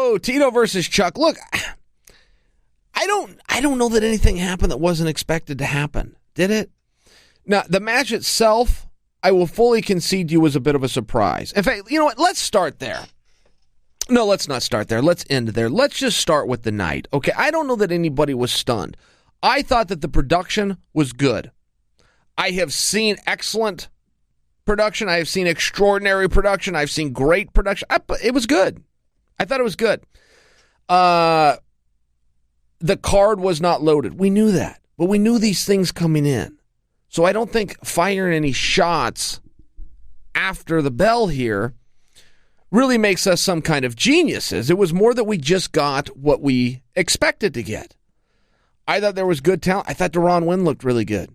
So, Tito versus Chuck. Look, I don't know that anything happened that wasn't expected to happen. Did it? Now, the match itself, I will fully concede you was a bit of a surprise. In fact, you know what? Let's start there. No, let's not start there. Let's end there. Let's just start with the night. Okay, I don't know that anybody was stunned. I thought that the production was good. I have seen excellent production. I have seen extraordinary production. I've seen great production. It was good. I thought it was good. The card was not loaded. We knew that. But we knew these things coming in. So I don't think firing any shots after the bell here really makes us some kind of geniuses. It was more that we just got what we expected to get. I thought there was good talent. I thought Deron Wynn looked really good.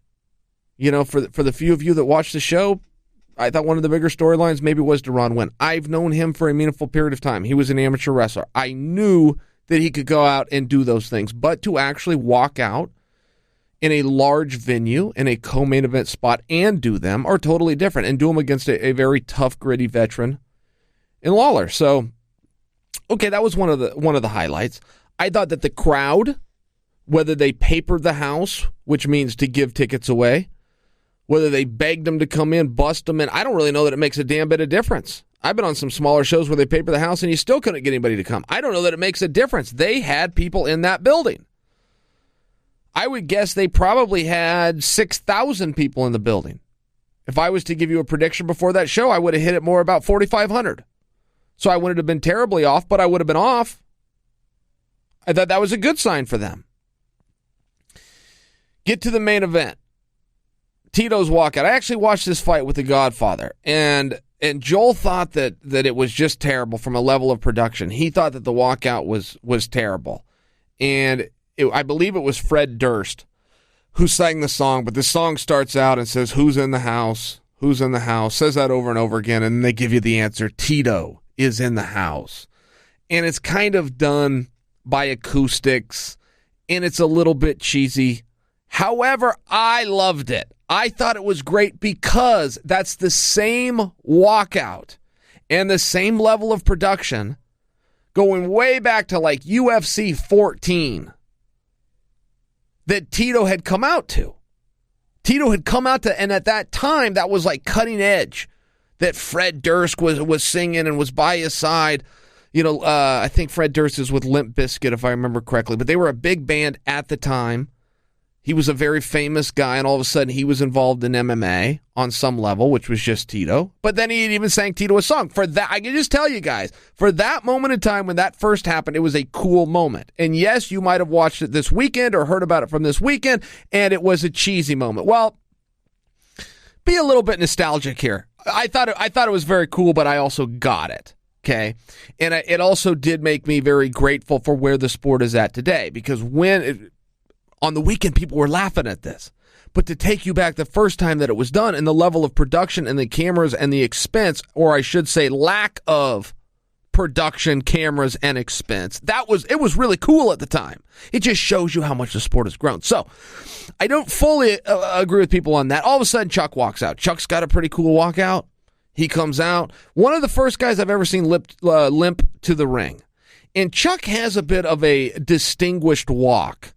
You know, for the few of you that watched the show, I thought one of the bigger storylines maybe was Deron Wynn. I've known him for a meaningful period of time. He was an amateur wrestler. I knew that he could go out and do those things, but to actually walk out in a large venue, in a co-main event spot, and do them are totally different, and do them against a very tough, gritty veteran in Lawler. So, okay, that was one of the highlights. I thought that the crowd, whether they papered the house, which means to give tickets away, whether they begged them to come in, bust them in, I don't really know that it makes a damn bit of difference. I've been on some smaller shows where they paper the house and you still couldn't get anybody to come. I don't know that it makes a difference. They had people in that building. I would guess they probably had 6,000 people in the building. If I was to give you a prediction before that show, I would have hit it more about 4,500. So I wouldn't have been terribly off, but I would have been off. I thought that was a good sign for them. Get to the main event. Tito's walkout. I actually watched this fight with The Godfather, and Joel thought that it was just terrible from a level of production. He thought that the walkout was terrible. And I believe it was Fred Durst who sang the song, but the song starts out and says, "Who's in the house? Who's in the house?" Says that over and over again, and then they give you the answer, Tito is in the house. And it's kind of done by acoustics, and it's a little bit cheesy. However, I loved it. I thought it was great because that's the same walkout and the same level of production going way back to like UFC 14 that Tito had come out to. Tito had come out to, and at that time, that was like cutting edge, that Fred Durst was singing and was by his side. You know, I think Fred Durst is with Limp Bizkit, if I remember correctly, but they were a big band at the time. He was a very famous guy, and all of a sudden he was involved in MMA on some level, which was just Tito. But then he even sang Tito a song. For that, I can just tell you guys, for that moment in time when that first happened, it was a cool moment. And yes, you might have watched it this weekend or heard about it from this weekend, and it was a cheesy moment. Well, be a little bit nostalgic here. I thought it was very cool, but I also got it. Okay, and it also did make me very grateful for where the sport is at today, because on the weekend, people were laughing at this. But to take you back the first time that it was done and the level of production and the cameras and the expense, or I should say lack of production, cameras, and expense, it was really cool at the time. It just shows you how much the sport has grown. So I don't fully agree with people on that. All of a sudden, Chuck walks out. Chuck's got a pretty cool walkout. He comes out. One of the first guys I've ever seen limp to the ring. And Chuck has a bit of a distinguished walk.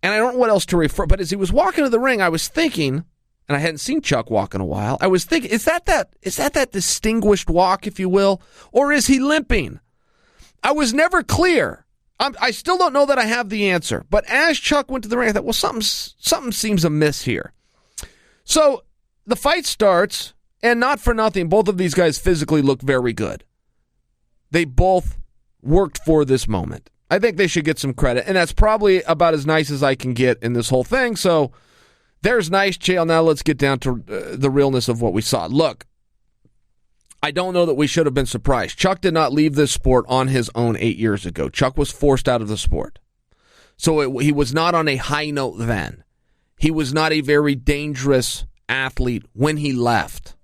And I don't know what else to refer, but as he was walking to the ring, I was thinking, and I hadn't seen Chuck walk in a while, I was thinking, is that distinguished walk, if you will, or is he limping? I was never clear. I still don't know that I have the answer. But as Chuck went to the ring, I thought, well, something seems amiss here. So the fight starts, and not for nothing, both of these guys physically look very good. They both worked for this moment. I think they should get some credit, and that's probably about as nice as I can get in this whole thing. So there's nice, Chael. Now let's get down to the realness of what we saw. Look, I don't know that we should have been surprised. Chuck did not leave this sport on his own 8 years ago. Chuck was forced out of the sport. So he was not on a high note then. He was not a very dangerous athlete when he left.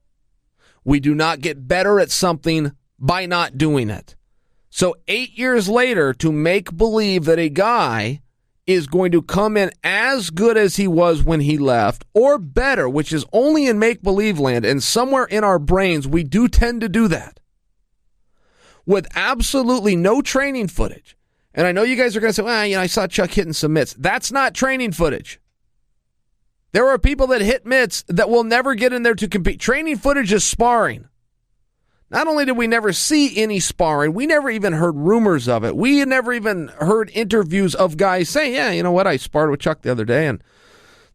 We do not get better at something by not doing it. So 8 years later, to make believe that a guy is going to come in as good as he was when he left, or better, which is only in make-believe land, and somewhere in our brains we do tend to do that. with absolutely no training footage. And I know you guys are going to say, well, I saw Chuck hitting some mitts. That's not training footage. There are people that hit mitts that will never get in there to compete. Training footage is sparring. Not only did we never see any sparring, we never even heard rumors of it. We never even heard interviews of guys saying, yeah, you know what, I sparred with Chuck the other day and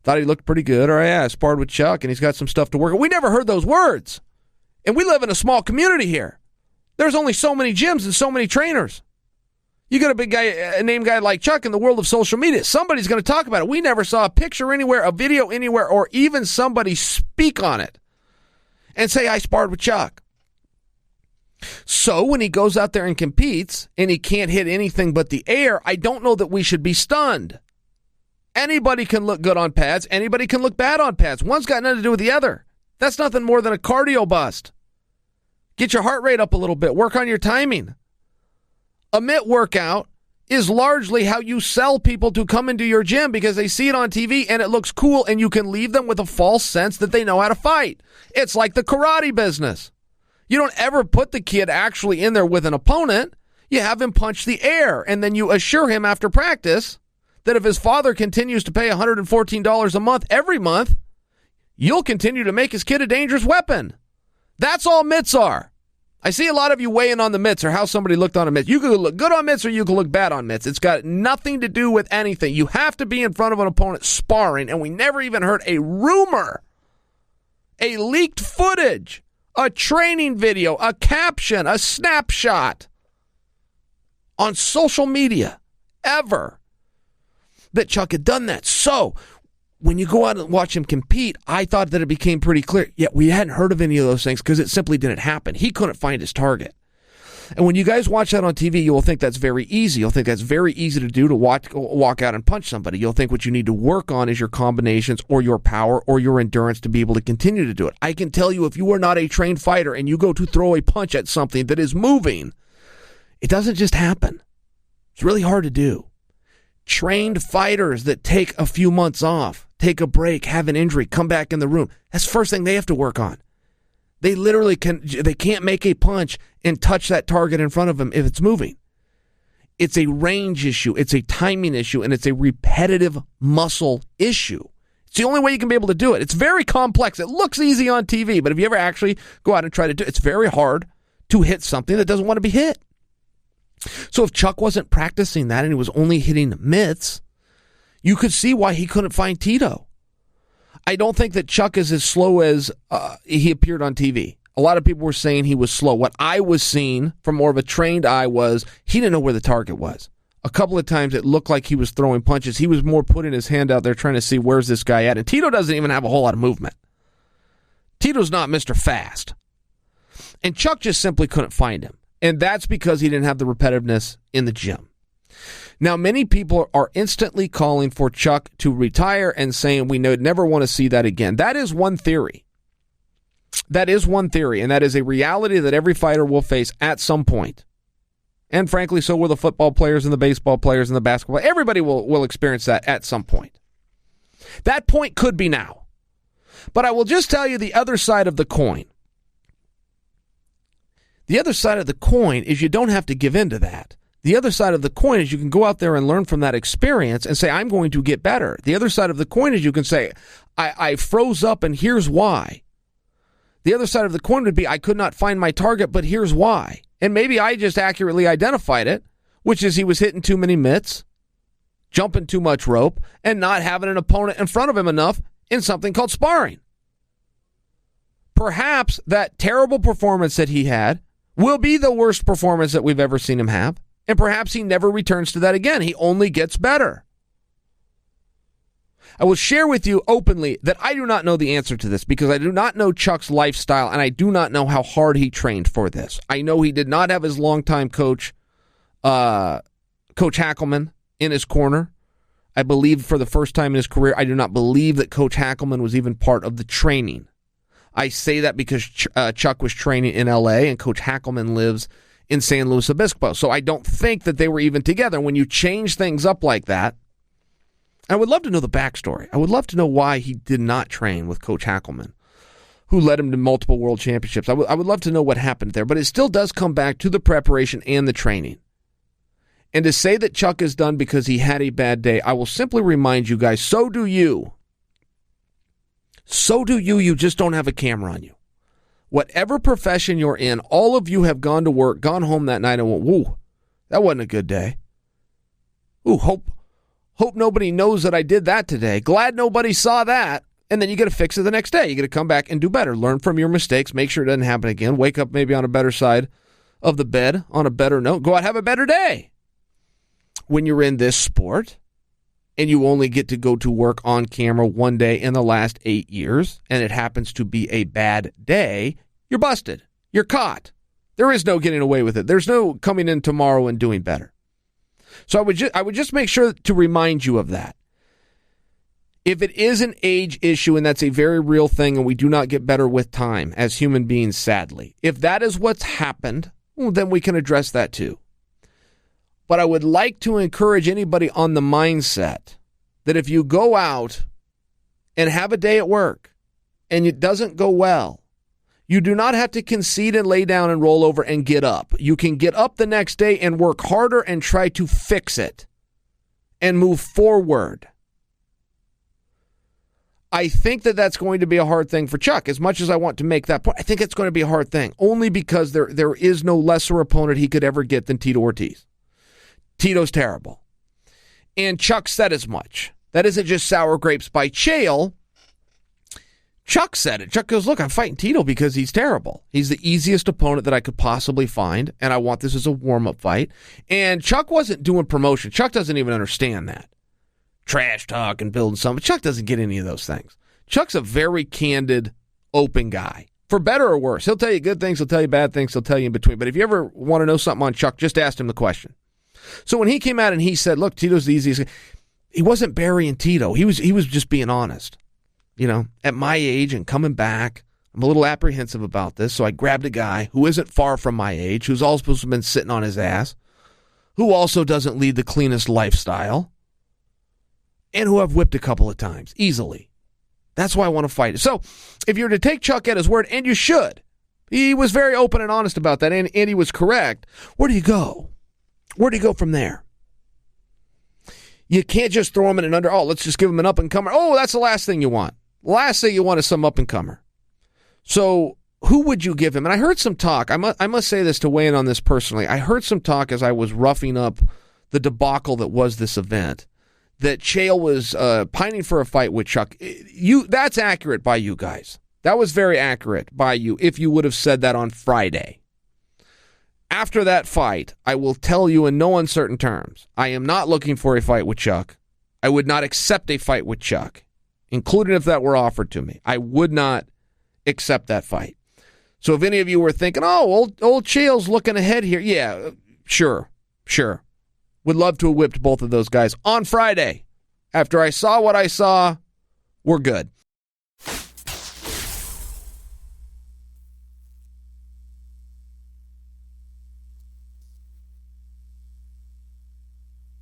thought he looked pretty good. Or, yeah, I sparred with Chuck and he's got some stuff to work on. We never heard those words. And we live in a small community here. There's only so many gyms and so many trainers. You got a big guy, a name guy like Chuck in the world of social media. Somebody's going to talk about it. We never saw a picture anywhere, a video anywhere, or even somebody speak on it and say, I sparred with Chuck. So when he goes out there and competes and he can't hit anything but the air, I don't know that we should be stunned. Anybody can look good on pads. Anybody can look bad on pads. One's got nothing to do with the other. That's nothing more than a cardio bust. Get your heart rate up a little bit. Work on your timing. A mitt workout is largely how you sell people to come into your gym because they see it on TV and it looks cool and you can leave them with a false sense that they know how to fight. It's like the karate business. You don't ever put the kid actually in there with an opponent. You have him punch the air, and then you assure him after practice that if his father continues to pay $114 a month every month, you'll continue to make his kid a dangerous weapon. That's all mitts are. I see a lot of you weighing on the mitts or how somebody looked on a mitt. You can look good on mitts or you can look bad on mitts. It's got nothing to do with anything. You have to be in front of an opponent sparring, and we never even heard a rumor, a leaked footage, a training video, a caption, a snapshot on social media ever that Chuck had done that. So when you go out and watch him compete, I thought that it became pretty clear. Yet we hadn't heard of any of those things because it simply didn't happen. He couldn't find his target. And when you guys watch that on TV, you will think that's very easy. You'll think that's very easy to do, to walk out and punch somebody. You'll think what you need to work on is your combinations or your power or your endurance to be able to continue to do it. I can tell you, if you are not a trained fighter and you go to throw a punch at something that is moving, it doesn't just happen. It's really hard to do. Trained fighters that take a few months off, take a break, have an injury, come back in the room, that's the first thing they have to work on. They literally can't make a punch and touch that target in front of them if it's moving. It's a range issue, it's a timing issue, and it's a repetitive muscle issue. It's the only way you can be able to do it. It's very complex. It looks easy on TV, but if you ever actually go out and try to do it, it's very hard to hit something that doesn't want to be hit. So if Chuck wasn't practicing that and he was only hitting mitts, you could see why he couldn't find Tito. I don't think that Chuck is as slow as he appeared on TV. A lot of people were saying he was slow. What I was seeing from more of a trained eye was he didn't know where the target was. A couple of times it looked like he was throwing punches. He was more putting his hand out there trying to see where's this guy at. And Tito doesn't even have a whole lot of movement. Tito's not Mr. Fast. And Chuck just simply couldn't find him. And that's because he didn't have the repetitiveness in the gym. Now, many people are instantly calling for Chuck to retire and saying we never want to see that again. That is one theory. That is one theory, and that is a reality that every fighter will face at some point. And frankly, so will the football players and the baseball players and the basketball. Everybody will experience that at some point. That point could be now. But I will just tell you the other side of the coin. The other side of the coin is you don't have to give in to that. The other side of the coin is you can go out there and learn from that experience and say, I'm going to get better. The other side of the coin is you can say, I froze up and here's why. The other side of the coin would be, I could not find my target, but here's why. And maybe I just accurately identified it, which is he was hitting too many mitts, jumping too much rope, and not having an opponent in front of him enough in something called sparring. Perhaps that terrible performance that he had will be the worst performance that we've ever seen him have. And perhaps he never returns to that again. He only gets better. I will share with you openly that I do not know the answer to this because I do not know Chuck's lifestyle and I do not know how hard he trained for this. I know he did not have his longtime coach, Coach Hackelman, in his corner. I believe for the first time in his career, I do not believe that Coach Hackelman was even part of the training. I say that because Chuck was training in L.A. and Coach Hackelman lives in San Luis Obispo. So I don't think that they were even together. When you change things up like that, I would love to know the backstory. I would love to know why he did not train with Coach Hackelman. who led him to multiple world championships. I would love to know what happened there, but it still does come back to the preparation and the training. And to say that Chuck is done because he had a bad day, I will simply remind you guys, so do you. So do you. You just don't have a camera on you. Whatever profession you're in, all of you have gone to work, gone home that night and went, whoa, that wasn't a good day. Ooh, hope nobody knows that I did that today. Glad nobody saw that. And then you got to fix it the next day. You got to come back and do better. Learn from your mistakes. Make sure it doesn't happen again. Wake up maybe on a better side of the bed, on a better note. Go out, have a better day. When you're in this sport and you only get to go to work on camera one day in the last 8 years, and it happens to be a bad day, you're busted. You're caught. There is no getting away with it. There's no coming in tomorrow and doing better. So I would just make sure to remind you of that. If it is an age issue, and that's a very real thing, and we do not get better with time as human beings, sadly, if that is what's happened, well, then we can address that too. But I would like to encourage anybody on the mindset that if you go out and have a day at work and it doesn't go well, you do not have to concede and lay down and roll over and get up. You can get up the next day and work harder and try to fix it and move forward. I think that that's going to be a hard thing for Chuck. As much as I want to make that point, I think it's going to be a hard thing, only because there is no lesser opponent he could ever get than Tito Ortiz. Tito's terrible. And Chuck said as much. That isn't just sour grapes by Chael. Chuck said it. Chuck goes, look, I'm fighting Tito because he's terrible. He's the easiest opponent that I could possibly find, and I want this as a warm-up fight. And Chuck wasn't doing promotion. Chuck doesn't even understand that. Trash talk and building something. Chuck doesn't get any of those things. Chuck's a very candid, open guy. For better or worse. He'll tell you good things, he'll tell you bad things, he'll tell you in between. But if you ever want to know something on Chuck, just ask him the question. So when he came out and he said, look, Tito's the easiest, he wasn't burying Tito. He was just being honest. You know, at my age and coming back, I'm a little apprehensive about this, so I grabbed a guy who isn't far from my age, who's all supposed to have been sitting on his ass, who also doesn't lead the cleanest lifestyle, and who I've whipped a couple of times, easily. That's why I want to fight it. So, if you're to take Chuck at his word, and you should, he was very open and honest about that, and he was correct, where do you go? Where do you go from there? You can't just throw him in an under, let's just give him an up-and-comer. Oh, that's the last thing you want. Last thing you want is some up-and-comer. So, who would you give him? And I heard some talk, I must say this to weigh in on this personally, I heard some talk as I was roughing up the debacle that was this event, that Chael was pining for a fight with Chuck. That's accurate by you guys. That was very accurate by you if you would have said that on Friday. After that fight, I will tell you in no uncertain terms, I am not looking for a fight with Chuck. I would not accept a fight with Chuck, including if that were offered to me. I would not accept that fight. So if any of you were thinking, old Chael's looking ahead here, yeah, sure. Would love to have whipped both of those guys on Friday. After I saw what I saw, we're good.